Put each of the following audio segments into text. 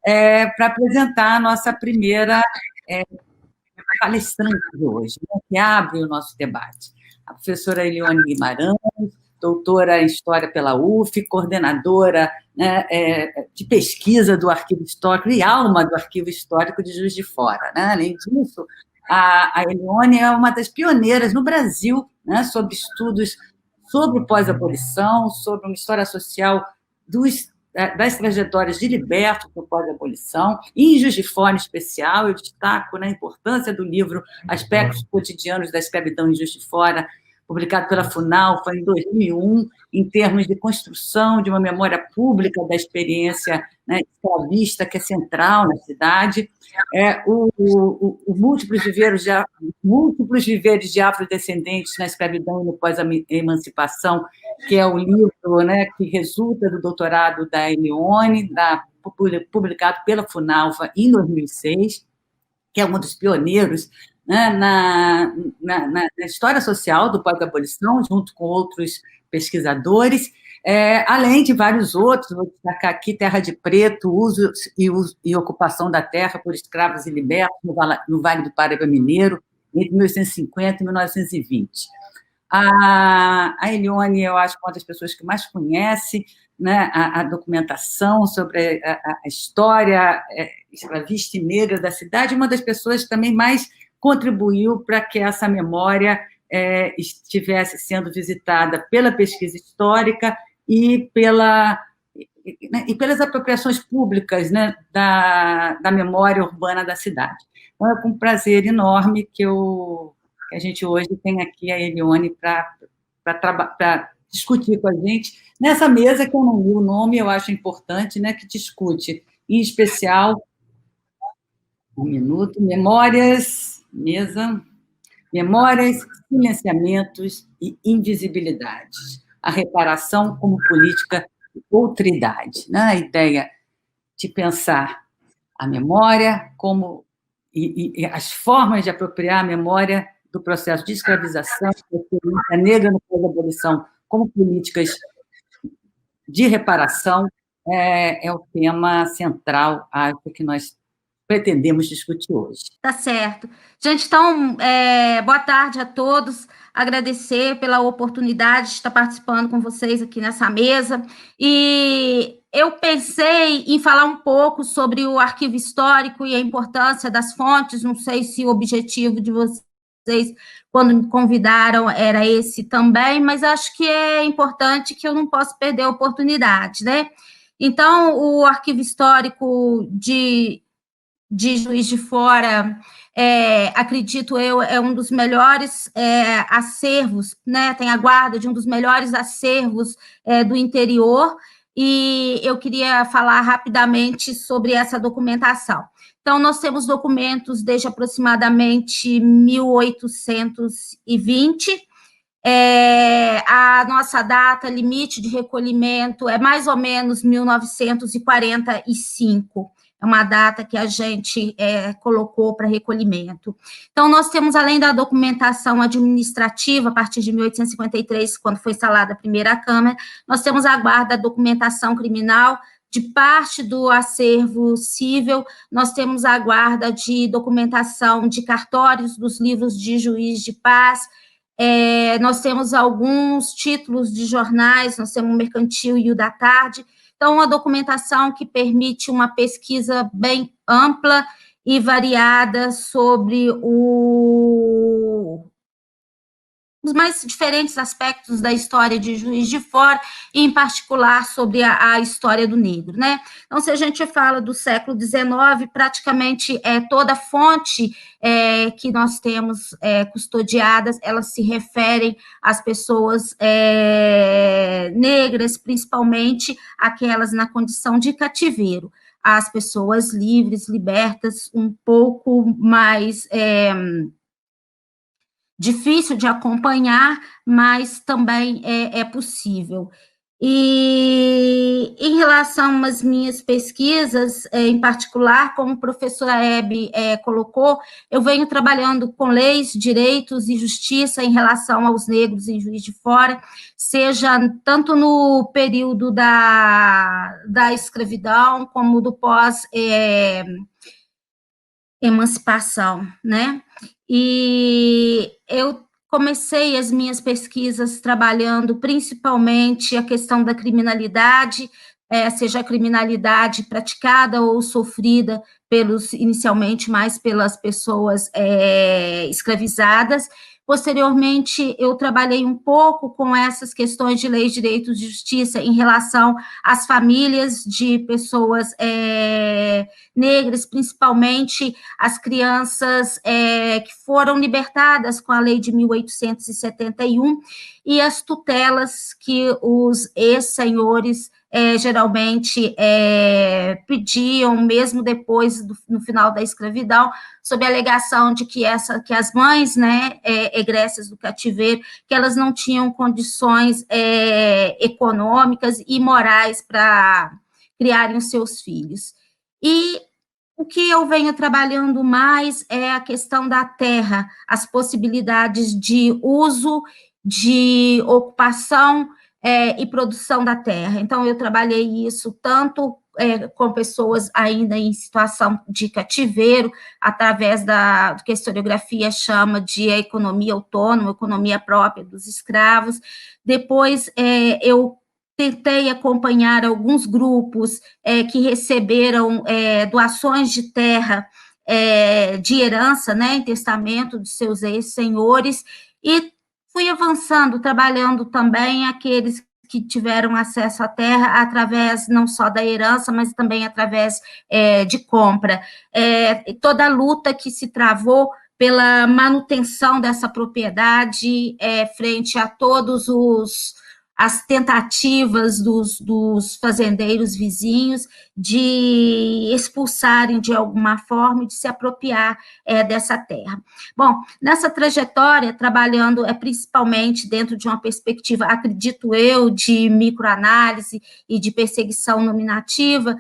para apresentar a nossa primeira palestrante de hoje, né, que abre o nosso debate. A professora Elione Guimarães, doutora em História pela UF, coordenadora, né, de pesquisa do Arquivo Histórico e alma do Arquivo Histórico de Juiz de Fora. Né? Além disso, a Elione é uma das pioneiras no Brasil, né, sobre estudos sobre pós-abolição, sobre uma história social das trajetórias de libertos do pós-abolição, e em Juiz de Fora, em especial, eu destaco, né, a importância do livro Aspectos Cotidianos da Escravidão em Juiz de Fora, publicado pela FUNALFA em 2001, em termos de construção de uma memória pública da experiência, né, escravista, que é central na cidade, múltiplos viveres de afrodescendentes na escravidão e no pós-emancipação, que é o livro, né, que resulta do doutorado da Elione, publicado pela FUNALFA em 2006, que é um dos pioneiros, né, na história social do pós-abolição, junto com outros pesquisadores, além de vários outros. Vou destacar aqui Terra de Preto, uso e ocupação da terra por escravos e libertos no Vale do Paraíba Mineiro, entre 1850 e 1920. A Elione, eu acho, é uma das pessoas que mais conhece, né, a documentação sobre a história escravista e negra da cidade, uma das pessoas que também mais contribuiu para que essa memória estivesse sendo visitada pela pesquisa histórica e pelas apropriações públicas, né, da memória urbana da cidade. Então, é com um prazer enorme que a gente hoje tem aqui a Elione para discutir com a gente nessa mesa, que eu não li o nome, eu acho importante, né, que discute, em especial, memórias, silenciamentos e invisibilidades, a reparação como política de outridade, né? A ideia de pensar a memória e as formas de apropriar a memória do processo de escravização, da experiência negra no pós-abolição como políticas de reparação, é o tema central, acho, que nós pretendemos discutir hoje. Tá certo. Gente, então, boa tarde a todos, agradecer pela oportunidade de estar participando com vocês aqui nessa mesa, e eu pensei em falar um pouco sobre o arquivo histórico e a importância das fontes, não sei se o objetivo de vocês, quando me convidaram, era esse também, mas acho que é importante, que eu não posso perder a oportunidade, né? Então, o arquivo histórico de Juiz de Fora, acredito eu, é um dos melhores acervos, né? Tem a guarda de um dos melhores acervos do interior, e eu queria falar rapidamente sobre essa documentação. Então, nós temos documentos desde aproximadamente 1820, a nossa data limite de recolhimento é mais ou menos 1945, é uma data que a gente colocou para recolhimento. Então, nós temos, além da documentação administrativa, a partir de 1853, quando foi instalada a primeira Câmara, nós temos a guarda da documentação criminal, de parte do acervo cível, nós temos a guarda de documentação de cartórios dos livros de juiz de paz, nós temos alguns títulos de jornais, nós temos o Mercantil e o da Tarde. Então, uma documentação que permite uma pesquisa bem ampla e variada sobre os mais diferentes aspectos da história de Juiz de Fora, e, em particular, sobre a história do negro, né? Então, se a gente fala do século XIX, praticamente toda fonte que nós temos custodiadas, elas se referem às pessoas negras, principalmente aquelas na condição de cativeiro, as pessoas livres, libertas, um pouco mais difícil de acompanhar, mas também é possível. E em relação às minhas pesquisas, em particular, como a professora Hebe colocou, eu venho trabalhando com leis, direitos e justiça em relação aos negros em Juiz de Fora, seja tanto no período da escravidão, como do pós-emancipação, né? E eu comecei as minhas pesquisas trabalhando principalmente a questão da criminalidade, seja a criminalidade praticada ou sofrida inicialmente mais pelas pessoas escravizadas. Posteriormente, eu trabalhei um pouco com essas questões de leis, direitos e justiça em relação às famílias de pessoas negras, principalmente as crianças que foram libertadas com a lei de 1871 e as tutelas que os ex-senhores geralmente pediam, mesmo depois, no final da escravidão, sob a alegação de que as mães, né, egressas do cativeiro, que elas não tinham condições econômicas e morais para criarem os seus filhos. E o que eu venho trabalhando mais é a questão da terra, as possibilidades de uso, de ocupação e produção da terra. Então, eu trabalhei isso tanto com pessoas ainda em situação de cativeiro, através do que a historiografia chama de economia autônoma, economia própria dos escravos. Depois, eu tentei acompanhar alguns grupos que receberam doações de terra de herança, né, em testamento de seus ex-senhores, e fui avançando, trabalhando também aqueles que tiveram acesso à terra através não só da herança, mas também através de compra. Toda a luta que se travou pela manutenção dessa propriedade frente a todos as tentativas dos fazendeiros vizinhos de expulsarem de alguma forma e de se apropriar dessa terra. Bom, nessa trajetória, trabalhando principalmente dentro de uma perspectiva, acredito eu, de microanálise e de perseguição nominativa,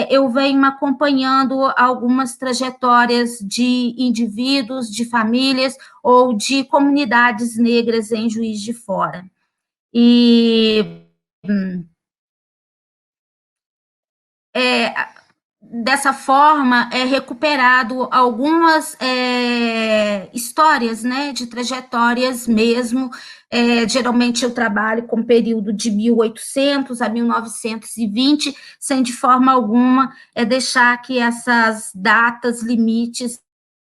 eu venho acompanhando algumas trajetórias de indivíduos, de famílias ou de comunidades negras em Juiz de Fora. E dessa forma é recuperado algumas histórias, né, de trajetórias mesmo. Geralmente eu trabalho com o período de 1800 a 1920, sem de forma alguma deixar que essas datas limites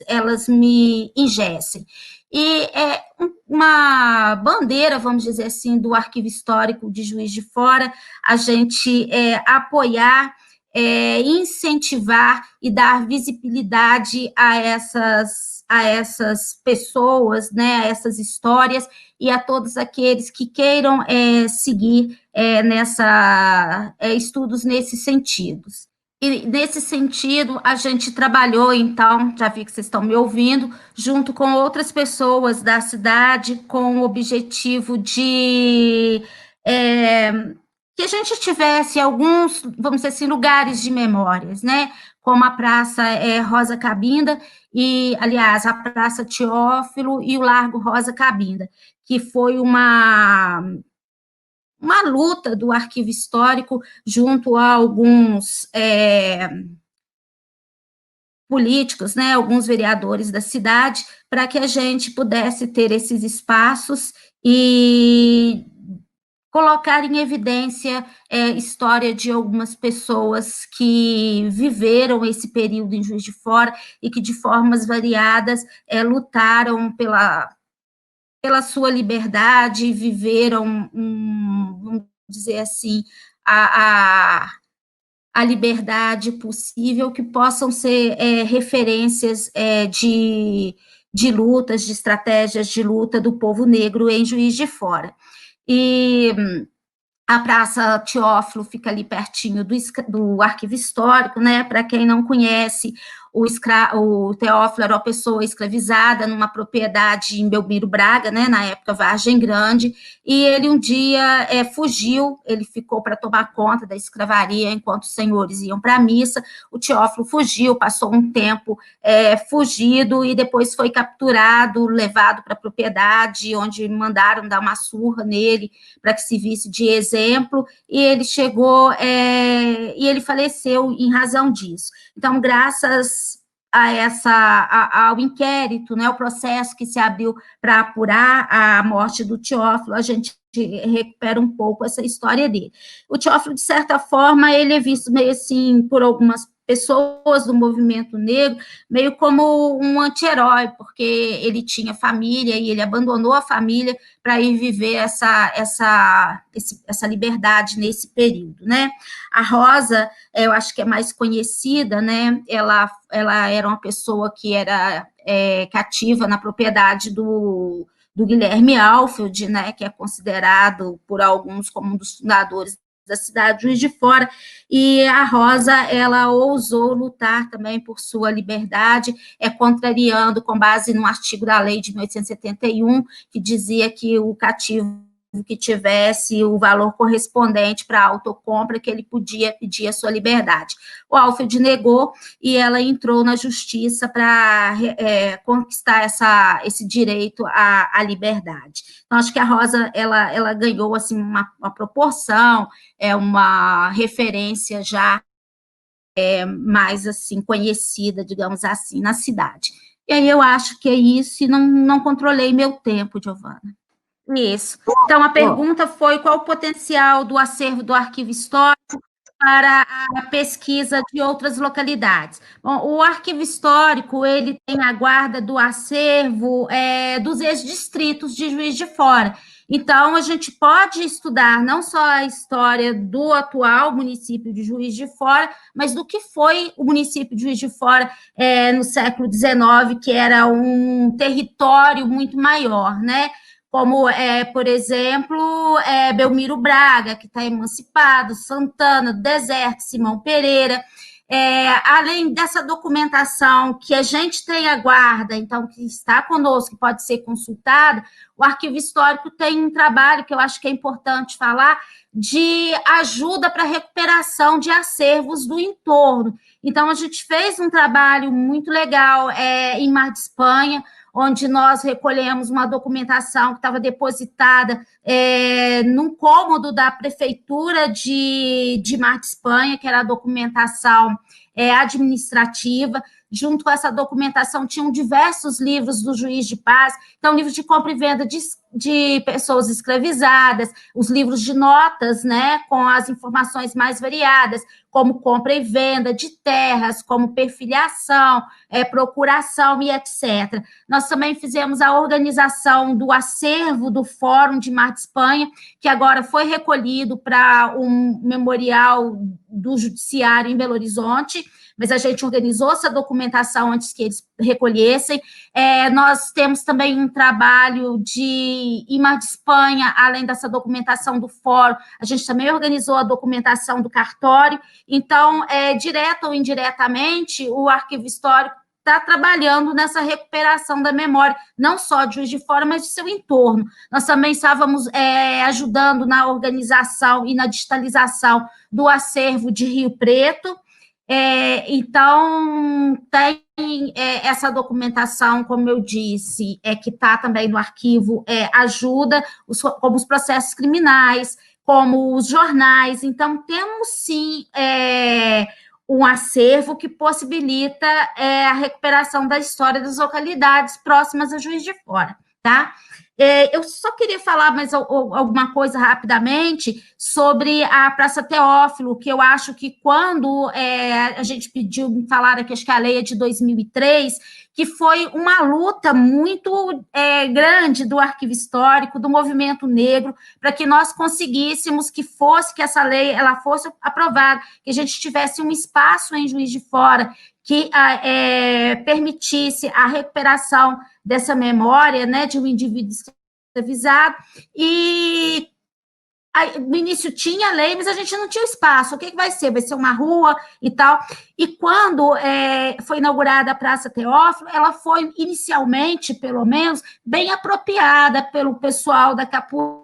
elas me engessem. E uma bandeira, vamos dizer assim, do Arquivo Histórico de Juiz de Fora, a gente apoiar, incentivar e dar visibilidade a essas pessoas, né, a essas histórias, e a todos aqueles que queiram seguir estudos nesses sentidos. E, nesse sentido, a gente trabalhou, então, já vi que vocês estão me ouvindo, junto com outras pessoas da cidade, com o objetivo de que a gente tivesse alguns, vamos dizer assim, lugares de memórias, né? Como a Praça Rosa Cabinda, e, aliás, a Praça Teófilo e o Largo Rosa Cabinda, que foi uma luta do Arquivo Histórico junto a alguns políticos, né, alguns vereadores da cidade, para que a gente pudesse ter esses espaços e colocar em evidência história de algumas pessoas que viveram esse período em Juiz de Fora e que, de formas variadas, lutaram pela sua liberdade, viveram, vamos dizer assim, a liberdade possível, que possam ser referências de lutas, de estratégias de luta do povo negro em Juiz de Fora. E a Praça Teófilo fica ali pertinho do Arquivo Histórico, né? Para quem não conhece, o Teófilo era uma pessoa escravizada numa propriedade em Belmiro Braga, né, na época Vargem Grande, e ele um dia fugiu, ele ficou para tomar conta da escravaria enquanto os senhores iam para a missa. O Teófilo fugiu, passou um tempo fugido e depois foi capturado, levado para a propriedade, onde mandaram dar uma surra nele para que se visse de exemplo, e ele chegou e ele faleceu em razão disso. Então, graças ao inquérito, né, o processo que se abriu para apurar a morte do Teófilo, a gente recupera um pouco essa história dele. O Teófilo, de certa forma, ele é visto meio assim por algumas pessoas do movimento negro, meio como um anti-herói, porque ele tinha família e ele abandonou a família para ir viver essa liberdade nesse período, né? A Rosa, eu acho que é mais conhecida, né? Ela era uma pessoa que era cativa na propriedade do Guilherme Alfeld, né, que é considerado por alguns como um dos fundadores da cidade de Juiz de Fora, e a Rosa, ela ousou lutar também por sua liberdade, contrariando, com base num artigo da lei de 1871, que dizia que o cativo que tivesse o valor correspondente para a autocompra, que ele podia pedir a sua liberdade. O Alfred negou e ela entrou na justiça para conquistar esse direito à liberdade. Então, acho que a Rosa, ela ganhou assim, uma proporção, uma referência já mais assim, conhecida, digamos assim, na cidade. E aí eu acho que é isso, e não controlei meu tempo, Giovana. Isso. Então, a pergunta foi qual o potencial do acervo do arquivo histórico para a pesquisa de outras localidades. Bom, o arquivo histórico, ele tem a guarda do acervo dos ex-distritos de Juiz de Fora. Então, a gente pode estudar não só a história do atual município de Juiz de Fora, mas do que foi o município de Juiz de Fora no século XIX, que era um território muito maior, né? Como, por exemplo, Belmiro Braga, que está emancipado, Santana, do Deserto, Simão Pereira. Além dessa documentação que a gente tem a guarda, então, que está conosco, que pode ser consultada, o arquivo histórico tem um trabalho que eu acho que é importante falar, de ajuda para a recuperação de acervos do entorno. Então, a gente fez um trabalho muito legal em Mar de Espanha, onde nós recolhemos uma documentação que estava depositada num cômodo da prefeitura de Mar de Espanha, que era a documentação administrativa. Junto com essa documentação, tinham diversos livros do juiz de paz, então, livros de compra e venda de pessoas escravizadas, os livros de notas, né, com as informações mais variadas, como compra e venda de terras, como perfiliação, procuração e etc. Nós também fizemos a organização do acervo do Fórum de Mar de Espanha, que agora foi recolhido para um memorial do Judiciário em Belo Horizonte, mas a gente organizou essa documentação antes que eles recolhessem. Nós temos também um trabalho em Mar de Espanha, além dessa documentação do fórum, a gente também organizou a documentação do cartório. Então, direto ou indiretamente, o arquivo histórico está trabalhando nessa recuperação da memória, não só de Juiz de Fora, mas de seu entorno. Nós também estávamos ajudando na organização e na digitalização do acervo de Rio Preto. Então, tem essa documentação, como eu disse, que está também no arquivo, ajuda, como os processos criminais, como os jornais. Então, temos, sim, um acervo que possibilita a recuperação da história das localidades próximas a Juiz de Fora, tá? Eu só queria falar mais alguma coisa rapidamente sobre a Praça Teófilo, que eu acho que quando a gente pediu, me falaram aqui, acho que a lei é de 2003, que foi uma luta muito grande do arquivo histórico, do movimento negro, para que nós conseguíssemos que essa lei ela fosse aprovada, que a gente tivesse um espaço em Juiz de Fora que permitisse a recuperação dessa memória, né, de um indivíduo escravizado, e Aí, no início tinha lei, mas a gente não tinha espaço. O que vai ser? Vai ser uma rua e tal. E quando foi inaugurada a Praça Teófilo, ela foi inicialmente, pelo menos, bem apropriada pelo pessoal da capoeira.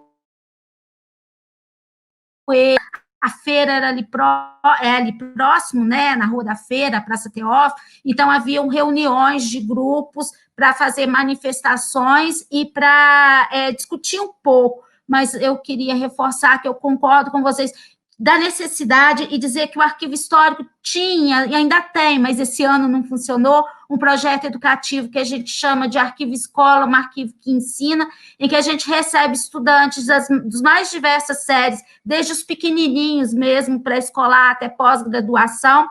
A feira era ali próximo, né, na Rua da Feira, Praça Teófilo, então haviam reuniões de grupos para fazer manifestações e para discutir um pouco, mas eu queria reforçar que eu concordo com vocês da necessidade e dizer que o arquivo histórico tinha, e ainda tem, mas esse ano não funcionou, um projeto educativo que a gente chama de arquivo escola, um arquivo que ensina, em que a gente recebe estudantes dos mais diversas séries, desde os pequenininhos mesmo, pré-escolar até pós-graduação,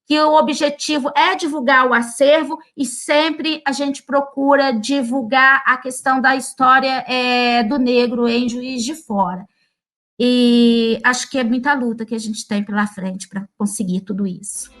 que o objetivo é divulgar o acervo e sempre a gente procura divulgar a questão da história do negro em Juiz de Fora. E acho que é muita luta que a gente tem pela frente para conseguir tudo isso.